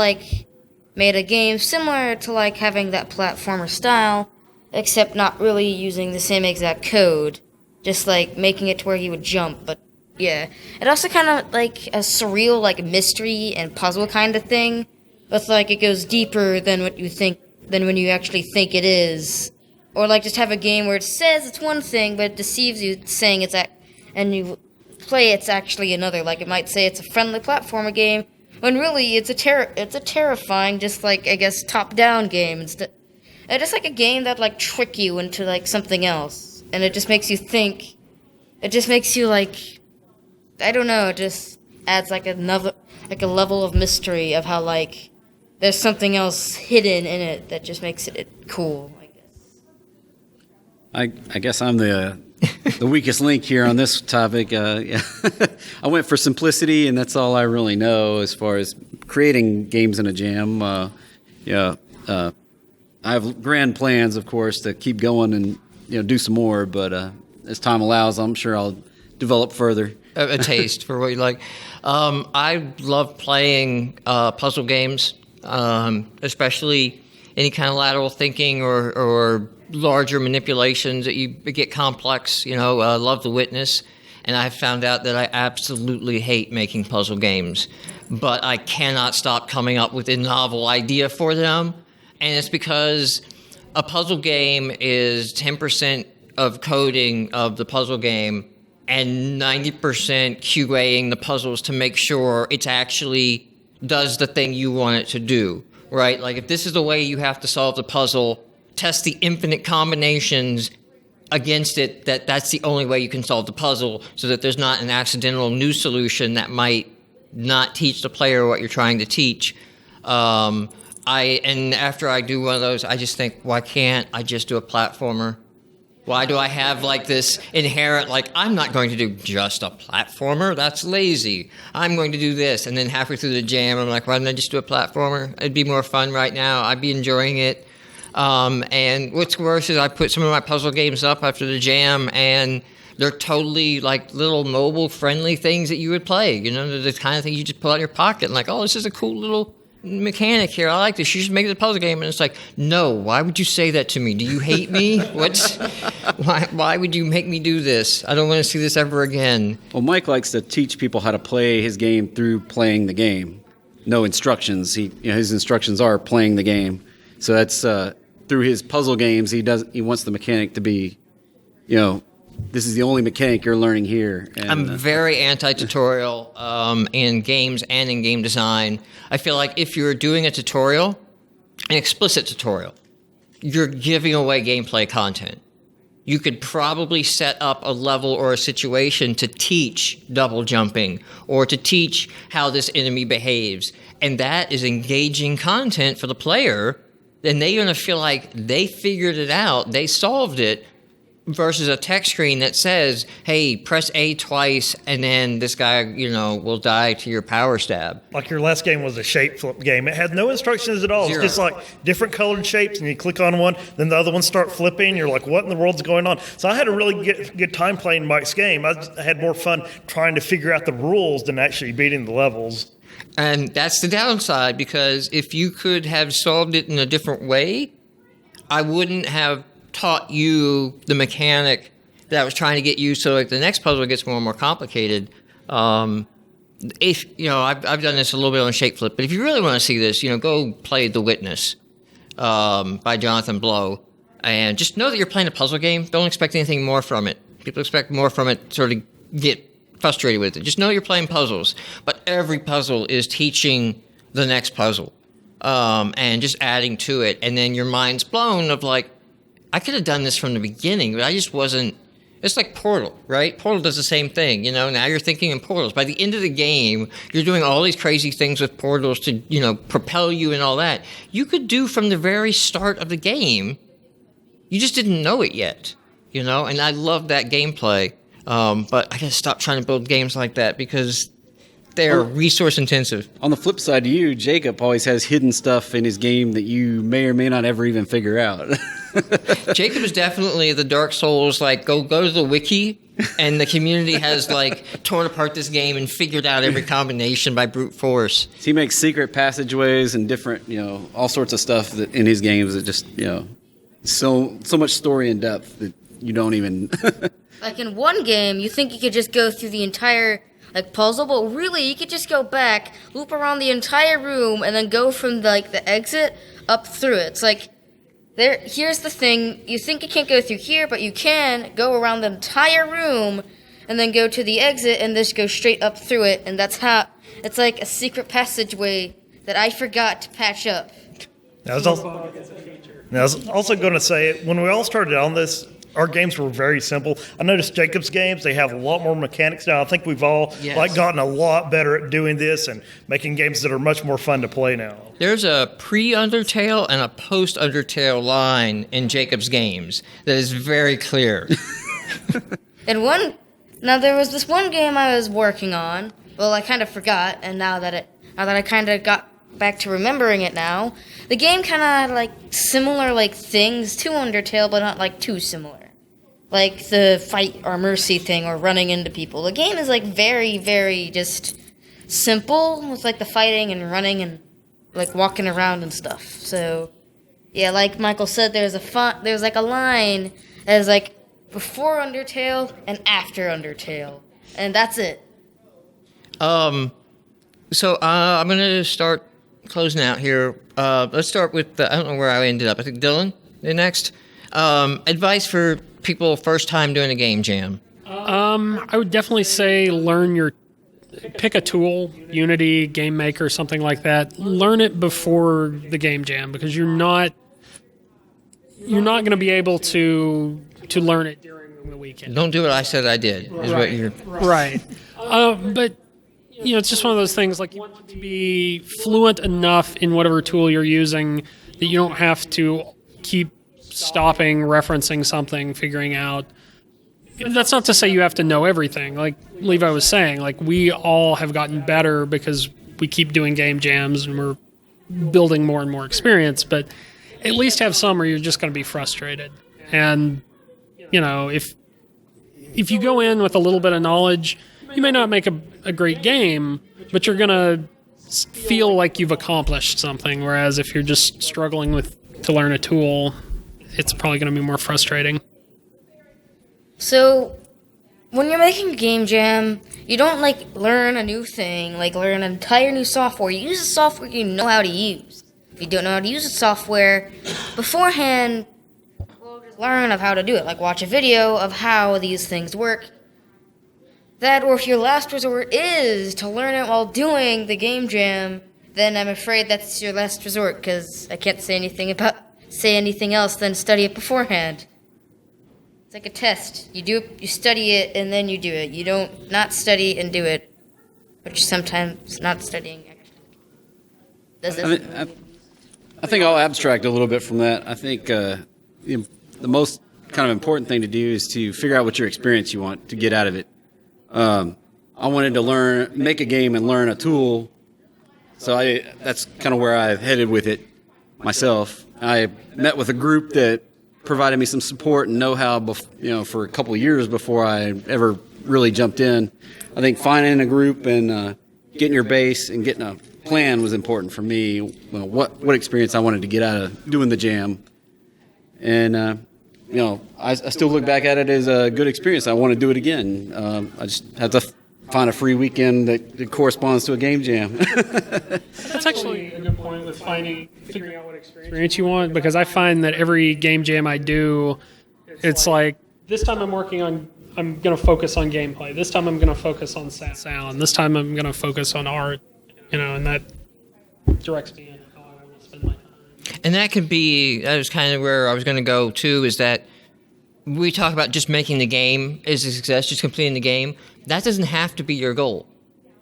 made a game similar to, having that platformer style, except not really using the same exact code. Just, making it to where he would jump, but, yeah. It also kind of, a surreal, mystery and puzzle kind of thing, but, it goes deeper than when you actually think it is. Or, just have a game where it says it's one thing, but it deceives you saying and you play it's actually another. It might say it's a friendly platformer game, when really it's a terrifying, just, I guess, top-down game. It's just, a game that, trick you into, something else. And it just makes you think. It just makes you I don't know. It just adds another a level of mystery of how there's something else hidden in it that just makes it cool. I guess. I guess I'm the weakest link here on this topic. Yeah. I went for simplicity, and that's all I really know as far as creating games in a jam. I have grand plans, of course, to keep going and do some more, but as time allows, I'm sure I'll develop further. A taste for what you like. I love playing puzzle games, especially any kind of lateral thinking or larger manipulations that you get complex. Love The Witness, and I found out that I absolutely hate making puzzle games, but I cannot stop coming up with a novel idea for them, and it's because a puzzle game is 10% of coding of the puzzle game and 90% QAing the puzzles to make sure it actually does the thing you want it to do, right? If this is the way you have to solve the puzzle, test the infinite combinations against it that's the only way you can solve the puzzle so that there's not an accidental new solution that might not teach the player what you're trying to teach. And after I do one of those, I just think, why can't I just do a platformer? Why do I have this inherent, I'm not going to do just a platformer? That's lazy. I'm going to do this. And then halfway through the jam, I'm like, why don't I just do a platformer? It'd be more fun right now. I'd be enjoying it. And what's worse is I put some of my puzzle games up after the jam, and they're totally little mobile friendly things that you would play. They're the kind of thing you just pull out of your pocket and oh, this is a cool little mechanic here. I like this. You should make it a puzzle game. And it's no, why would you say that to me? Do you hate me? Why would you make me do this? I don't want to see this ever again. Well, Mike likes to teach people how to play his game through playing the game. No instructions. His instructions are playing the game. So that's through his puzzle games. He wants the mechanic to be, this is the only mechanic you're learning here. And, I'm very anti-tutorial in games and in game design. I feel like if you're doing a tutorial, an explicit tutorial, you're giving away gameplay content. You could probably set up a level or a situation to teach double jumping or to teach how this enemy behaves. And that is engaging content for the player. Then they're going to feel like they figured it out, they solved it, versus a text screen that says, hey, press A twice and then this guy, will die to your power stab. Like your last game was a shape flip game. It had no instructions at all. Zero. It's just like different colored shapes, and you click on one, then the other ones start flipping. You're like, what in the world's going on? So I had a really good time playing Mike's game. I had more fun trying to figure out the rules than actually beating the levels. And that's the downside, because if you could have solved it in a different way, I wouldn't have taught you the mechanic that I was trying to get you, so like the next puzzle gets more and more complicated. If I've done this a little bit on Shake Flip, but if you really want to see this, go play The Witness by Jonathan Blow, and just know that you're playing a puzzle game. Don't expect anything more from it. People expect more from it, sort of get frustrated with it. Just know you're playing puzzles, but every puzzle is teaching the next puzzle, and just adding to it, and then your mind's blown of like, I could have done this from the beginning, but I just wasn't. It's like Portal, right? Portal does the same thing. Now you're thinking in portals. By the end of the game, you're doing all these crazy things with portals to, propel you and all that. You could do from the very start of the game. You just didn't know it yet, and I love that gameplay. But I gotta stop trying to build games like that because they're resource intensive. On the flip side to you, Jacob always has hidden stuff in his game that you may or may not ever even figure out. Jacob is definitely the Dark Souls, go to the wiki, and the community has torn apart this game and figured out every combination by brute force. He makes secret passageways and different, all sorts of stuff that in his games that just, so much story and depth that you don't even. Like in one game, you think you could just go through the entire puzzle, but really you could just go back, loop around the entire room, and then go from the exit up through it. It's like, here's the thing, you think you can't go through here, but you can go around the entire room and then go to the exit and just go straight up through it, and that's how, it's like a secret passageway that I forgot to patch up. I was also going to say, when we all started on this, our games were very simple. I noticed Jacob's games, they have a lot more mechanics now. I think we've all gotten a lot better at doing this and making games that are much more fun to play now. There's a pre-Undertale and a post-Undertale line in Jacob's games that is very clear. Now there was this one game I was working on. Well, I kind of forgot, and now that I kind of got back to remembering it now, the game kind of similar things to Undertale, but not too similar. Like the fight or mercy thing or running into people. The game is very, very just simple with the fighting and running and walking around and stuff. So yeah, like Michael said, there's a line that is before Undertale and after Undertale, and that's it. So I'm gonna start closing out here. Let's start with I don't know where I ended up. I think Dylan, the next. Advice for people first time doing a game jam. I would definitely say pick a tool, Unity, Game Maker, something like that. Learn it before the game jam, because you're not going to be able to learn it during the weekend. Don't do what I said I did. Is what you're right. But it's just one of those things. You want to be fluent enough in whatever tool you're using that you don't have to keep stopping, referencing something, figuring out. That's not to say you have to know everything. Like Levi was saying, we all have gotten better because we keep doing game jams and we're building more and more experience, but at least have some where you're just going to be frustrated. And, if you go in with a little bit of knowledge, you may not make a great game, but you're going to feel like you've accomplished something, whereas if you're just struggling to learn a tool, it's probably going to be more frustrating. So, when you're making a game jam, you don't learn a new thing, learn an entire new software. You use the software you know how to use. If you don't know how to use the software beforehand, well, just learn of how to do it. Watch a video of how these things work. That, or if your last resort is to learn it while doing the game jam, then I'm afraid that's your last resort, because I can't say anything else than study it beforehand. It's like a test. You study it, and then you do it. You don't not study and do it, which sometimes not studying actually. I think I'll abstract a little bit from that. I think the most kind of important thing to do is to figure out what your experience you want to get out of it. I wanted to make a game and learn a tool. So that's kind of where I've headed with it myself. I met with a group that provided me some support and know-how, for a couple of years before I ever really jumped in. I think finding a group and getting your base and getting a plan was important for me. What experience I wanted to get out of doing the jam, and I still look back at it as a good experience. I want to do it again. I just have to find a free weekend that corresponds to a game jam. That's actually a good point with figuring out what experience you want, because I find that every game jam I do, it's like, this time I'm going to focus on gameplay. This time I'm going to focus on sound. This time I'm going to focus on art, and that directs me in how I will spend my time. And that was kind of where I was going to go too, is that we talk about just making the game is a success, just completing the game. That doesn't have to be your goal.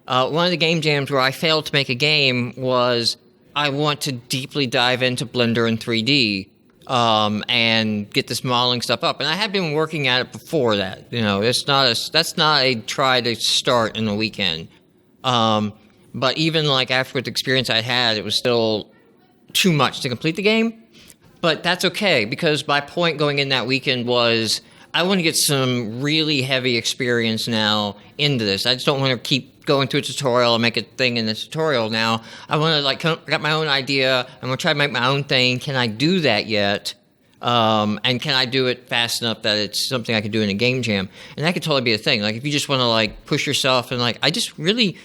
One of the game jams where I failed to make a game was I want to deeply dive into Blender and 3D and get this modeling stuff up. And I had been working at it before that. That's not a try to start in a weekend. But even like after the experience I had, it was still too much to complete the game. But that's okay, because my point going in that weekend was I want to get some really heavy experience now into this. I just don't want to keep going through a tutorial and make a thing in the tutorial now. I want to got my own idea. I'm going to try to make my own thing. Can I do that yet? And can I do it fast enough that it's something I could do in a game jam? And that could totally be a thing. Like if you just want to push yourself and I just really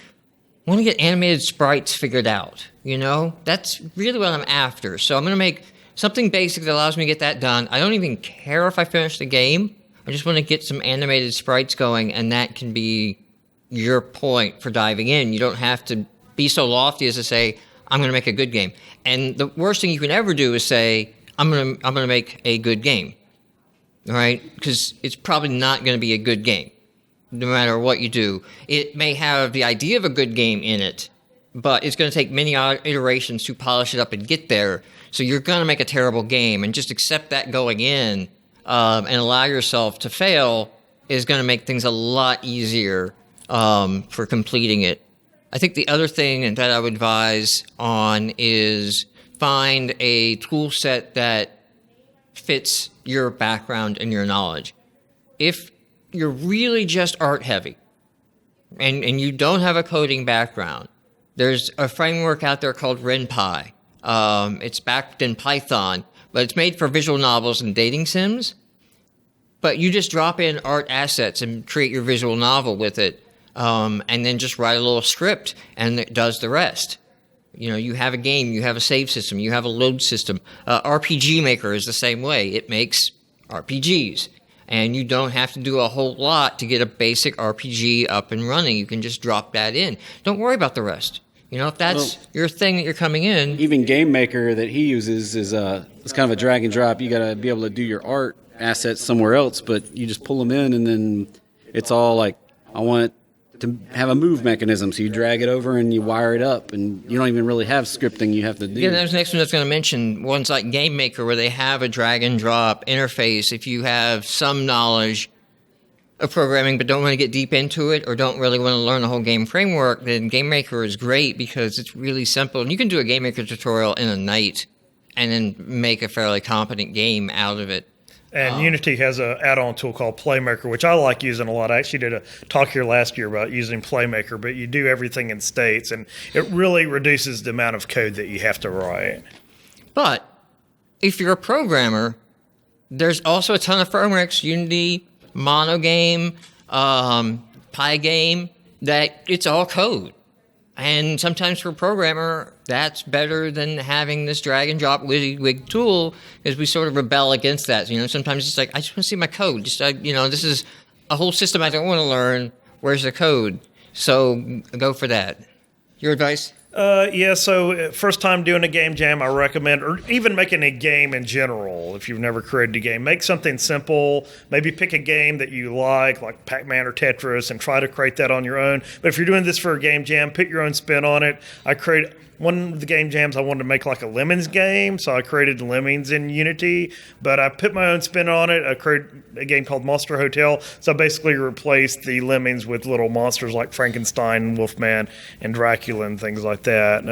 want to get animated sprites figured out. That's really what I'm after. So I'm going to make something basic that allows me to get that done. I don't even care if I finish the game. I just want to get some animated sprites going, and that can be your point for diving in. You don't have to be so lofty as to say, I'm going to make a good game. And the worst thing you can ever do is say, I'm going to make a good game. All right? Because it's probably not going to be a good game, no matter what you do. It may have the idea of a good game in it, but it's going to take many iterations to polish it up and get there. So you're going to make a terrible game, and just accept that going in and allow yourself to fail is going to make things a lot easier for completing it. I think the other thing that I would advise on is find a tool set that fits your background and your knowledge. If you're really just art heavy and you don't have a coding background, there's a framework out there called RenPy. It's backed in Python, but it's made for visual novels and dating sims. But you just drop in art assets and create your visual novel with it, and then just write a little script, and it does the rest. You have a game, you have a save system, you have a load system. RPG Maker is the same way. It makes RPGs. And you don't have to do a whole lot to get a basic RPG up and running. You can just drop that in. Don't worry about the rest. If that's your thing that you're coming in. Even Game Maker that he uses is it's kind of a drag and drop. You got to be able to do your art assets somewhere else, but you just pull them in, and then it's all like, I want it to have a move mechanism. So you drag it over and you wire it up, and you don't even really have scripting you have to do. Yeah, that was the next one I was going to mention. Ones like Game Maker, where they have a drag and drop interface. If you have some knowledge of programming but don't want to get deep into it, or don't really want to learn the whole game framework, then Game Maker is great because it's really simple. And you can do a Game Maker tutorial in a night and then make a fairly competent game out of it. And Unity has an add-on tool called Playmaker, which I like using a lot. I actually did a talk here last year about using Playmaker, but you do everything in states, and it really reduces the amount of code that you have to write. But if you're a programmer, there's also a ton of frameworks, Unity, Monogame, Pygame, that it's all code. And sometimes for a programmer, that's better than having this drag and drop WYSIWYG tool, because we sort of rebel against that. Sometimes it's like, I just want to see my code. This is a whole system I don't want to learn. Where's the code? So go for that. Your advice? So first time doing a game jam, I recommend, or even making a game in general, if you've never created a game, make something simple. Maybe pick a game that you like Pac-Man or Tetris, and try to create that on your own. But if you're doing this for a game jam, put your own spin on it. one of the game jams I wanted to make like a Lemmings game, so I created Lemmings in Unity, but I put my own spin on it. I created a game called Monster Hotel, so I basically replaced the Lemmings with little monsters like Frankenstein, Wolfman, and Dracula and things like that.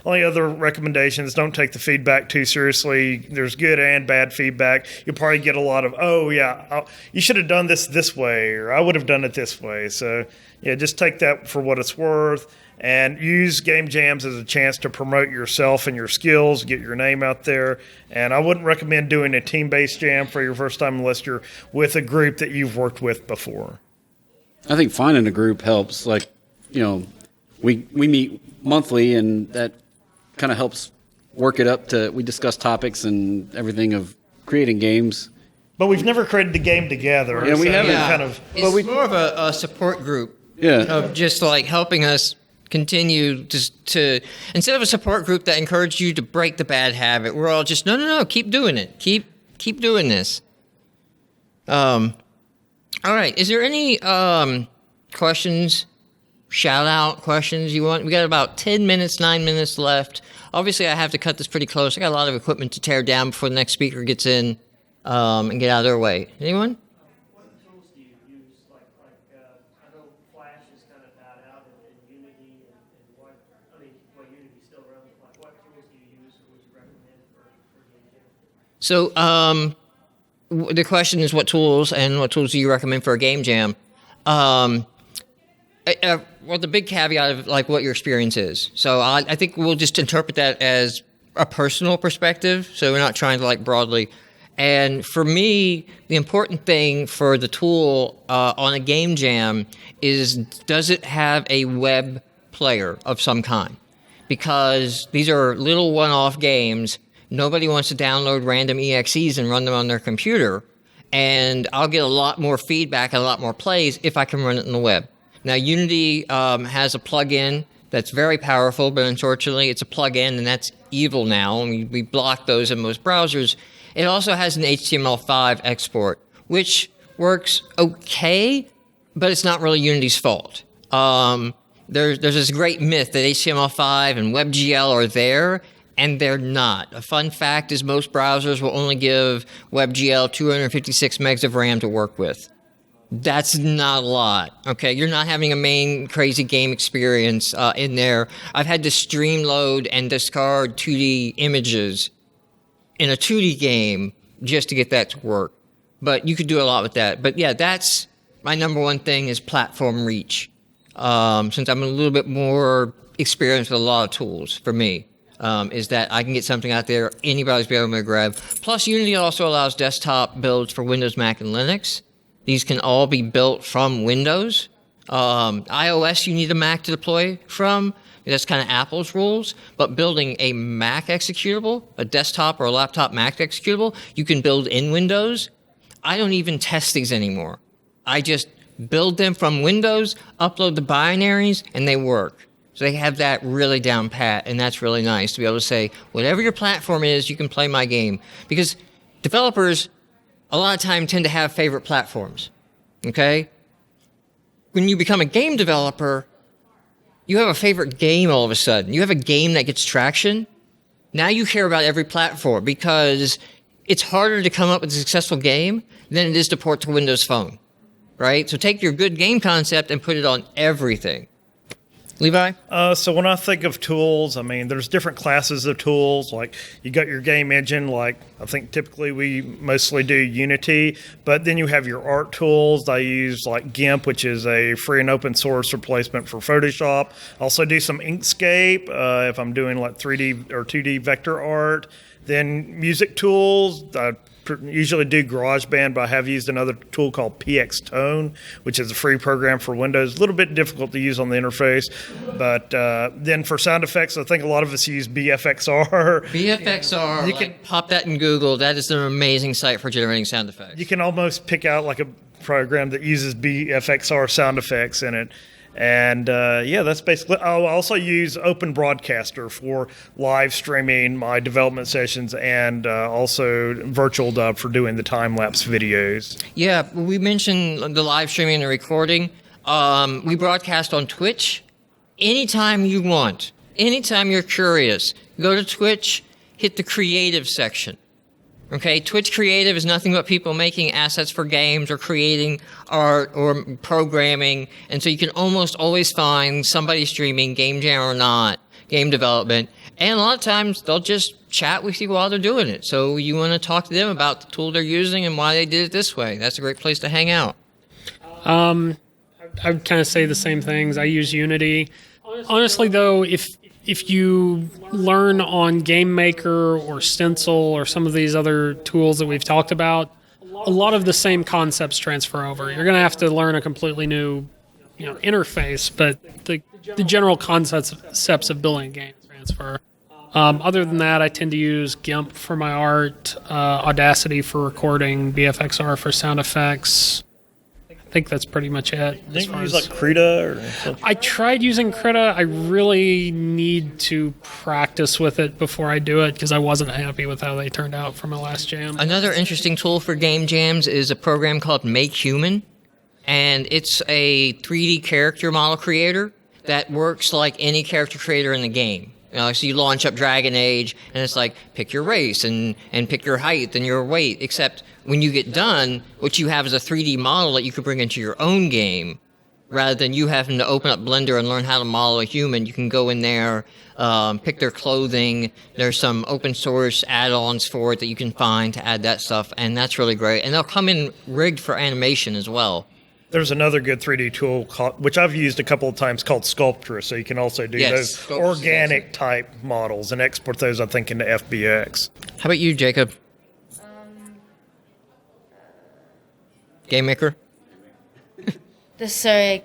Only other recommendations, don't take the feedback too seriously. There's good and bad feedback. You'll probably get a lot of, you should have done this way, or I would have done it this way. So yeah, just take that for what it's worth, and use game jams as a chance to promote yourself and your skills, get your name out there. And I wouldn't recommend doing a team-based jam for your first time unless you're with a group that you've worked with before. I think finding a group helps. Like, we meet monthly, and that kind of helps work it up to, we discuss topics and everything of creating games. But we've never created the game together. Yeah, we haven't. Yeah. Kind of, It's more of a support group. Yeah. Of just like helping us continue to instead of a support group that encouraged you to break the bad habit, we're all just no, keep doing it. Keep doing this. All right. Is there any questions, shout out questions you want? We got about 9 minutes left. Obviously I have to cut this pretty close. I got a lot of equipment to tear down before the next speaker gets in and get out of their way. Anyone? What tools do you use? I know Flash is kind of died out in Unity, and Unity still around. Like, what tools do you use, or would you recommend for game jam? So the question is what tools do you recommend for a game jam? Well, the big caveat of like what your experience is. So I think we'll just interpret that as a personal perspective. So we're not trying to like broadly. And for me, the important thing for the tool on a game jam is, does it have a web player of some kind? Because these are little one-off games. Nobody wants to download random EXEs and run them on their computer. And I'll get a lot more feedback and a lot more plays if I can run it on the web. Now, Unity has a plugin that's very powerful, but unfortunately it's a plugin, and that's evil now. And we block those in most browsers. It also has an HTML5 export, which works okay, but it's not really Unity's fault. There's this great myth that HTML5 and WebGL are there, and they're not. A fun fact is most browsers will only give WebGL 256 megs of RAM to work with. That's not a lot, okay? You're not having a main crazy game experience in there. I've had to stream load and discard 2D images in a 2D game just to get that to work. But you could do a lot with that. But yeah, that's my number one thing is platform reach. Since I'm a little bit more experienced with a lot of tools for me, is that I can get something out there anybody's be able to grab. Plus, Unity also allows desktop builds for Windows, Mac, and Linux. These can all be built from Windows. iOS, you need a Mac to deploy from. That's kind of Apple's rules. But building a Mac executable, a desktop or a laptop Mac executable, you can build in Windows. I don't even test these anymore. I just build them from Windows, upload the binaries, and they work. So they have that really down pat, and that's really nice to be able to say, whatever your platform is, you can play my game. Because developers, a lot of time, tend to have favorite platforms, okay? When you become a game developer, you have a favorite game all of a sudden. You have a game that gets traction. Now you care about every platform because it's harder to come up with a successful game than it is to port to Windows Phone, right? So take your good game concept and put it on everything. Levi? So when I think of tools, I mean, there's different classes of tools. Like, you got your game engine, like I think typically we mostly do Unity, but then you have your art tools. I use like GIMP, which is a free and open source replacement for Photoshop. Also do some Inkscape if I'm doing like 3D or 2D vector art. Then music tools, I usually do GarageBand, but I have used another tool called PX Tone, which is a free program for Windows. A little bit difficult to use on the interface. But then for sound effects, I think a lot of us use BFXR. BFXR, You can pop that in Google. That is an amazing site for generating sound effects. You can almost pick out like a program that uses BFXR sound effects in it. And that's basically. I'll also use Open Broadcaster for live streaming my development sessions, and also Virtual Dub for doing the time lapse videos. Yeah, we mentioned the live streaming and the recording. We broadcast on Twitch anytime you want. anytime you're curious, go to Twitch, hit the creative section. Okay, Twitch Creative is nothing but people making assets for games or creating art or programming. And so you can almost always find somebody streaming, game jam or not, game development. And a lot of times they'll just chat with you while they're doing it. So you want to talk to them about the tool they're using and why they did it this way. That's a great place to hang out. I would kind of say the same things. I use Unity. Honestly, though, if you learn on GameMaker or Stencil or some of these other tools that we've talked about, a lot of the same concepts transfer over. You're going to have to learn a completely new, interface, but the general concepts of building a game transfer. Other than that, I tend to use GIMP for my art, Audacity for recording, BFXR for sound effects. I think that's pretty much it. Didn't you use like Krita or something? I tried using Krita. I really need to practice with it before I do it because I wasn't happy with how they turned out for my last jam. Another interesting tool for game jams is a program called Make Human, and it's a 3D character model creator that works like any character creator in the game. So you launch up Dragon Age, and it's like, pick your race and pick your height and your weight, except when you get done, what you have is a 3D model that you can bring into your own game. Rather than you having to open up Blender and learn how to model a human, you can go in there, pick their clothing. There's some open source add-ons for it that you can find to add that stuff, and that's really great. And they'll come in rigged for animation as well. There's another good 3D tool, which I've used a couple of times, called Sculptra. So you can also do those organic type models and export those, I think, into FBX. How about you, Jacob? Game Maker? Sorry,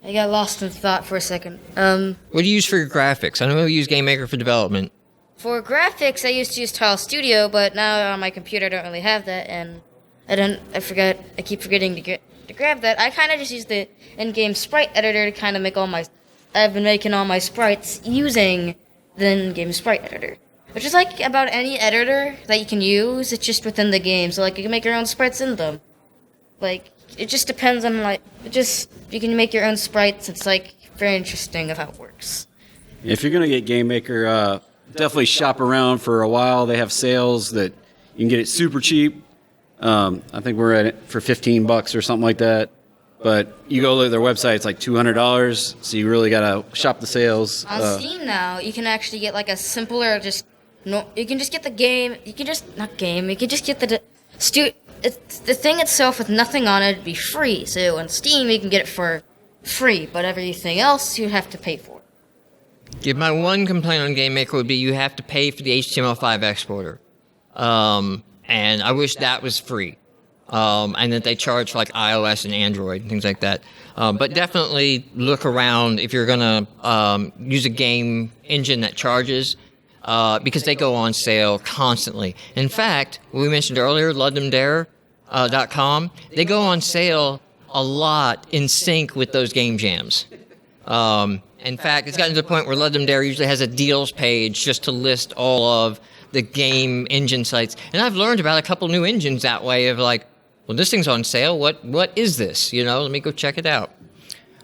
I got lost in thought for a second. What do you use for your graphics? I know you use Game Maker for development. For graphics, I used to use Tile Studio, but now on my computer I don't really have that, and I keep forgetting to grab that. I kind of just use the in-game sprite editor to kind of make I've been making all my sprites using the in-game sprite editor. Which is like about any editor that you can use, it's just within the game, so like you can make your own sprites in them. Like, it just depends on you can make your own sprites, it's like very interesting of how it works. If you're going to get Game Maker, definitely shop around for a while. They have sales that you can get it super cheap. I think we're at it for $15 or something like that. But you go look at their website, it's like $200. So you really got to shop the sales. On Steam now, you can actually get like a simpler, you can just get the game. You can just get the thing itself with nothing on it would be free. So on Steam, you can get it for free, but everything else you have to pay for. Yeah, my one complaint on Game Maker would be you have to pay for the HTML5 exporter. And I wish that was free. And that they charge for like iOS and Android and things like that. But definitely look around if you're going to use a game engine that charges, because they go on sale constantly. In fact, we mentioned earlier, LudlamDare.com, they go on sale a lot in sync with those game jams. In fact, it's gotten to the point where Ludlam Dare usually has a deals page just to list all of the game engine sites. And I've learned about a couple new engines that way of like, well, this thing's on sale. What is this? Let me go check it out.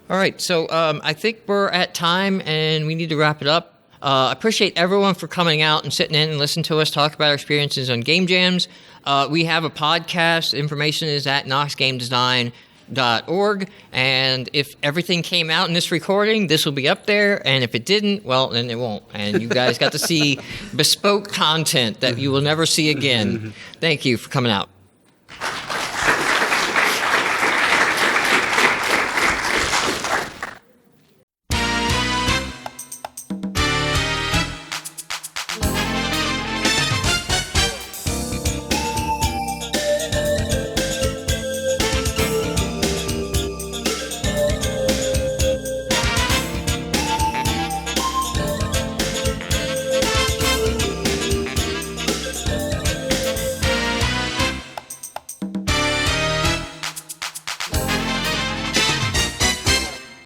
All right, so I think we're at time and we need to wrap it up. I appreciate everyone for coming out and sitting in and listening to us talk about our experiences on game jams. We have a podcast. Information is at knoxgamedesign.org, and if everything came out in this recording, this will be up there, and if it didn't, well, then it won't. And you guys got to see bespoke content that you will never see again. Thank you for coming out.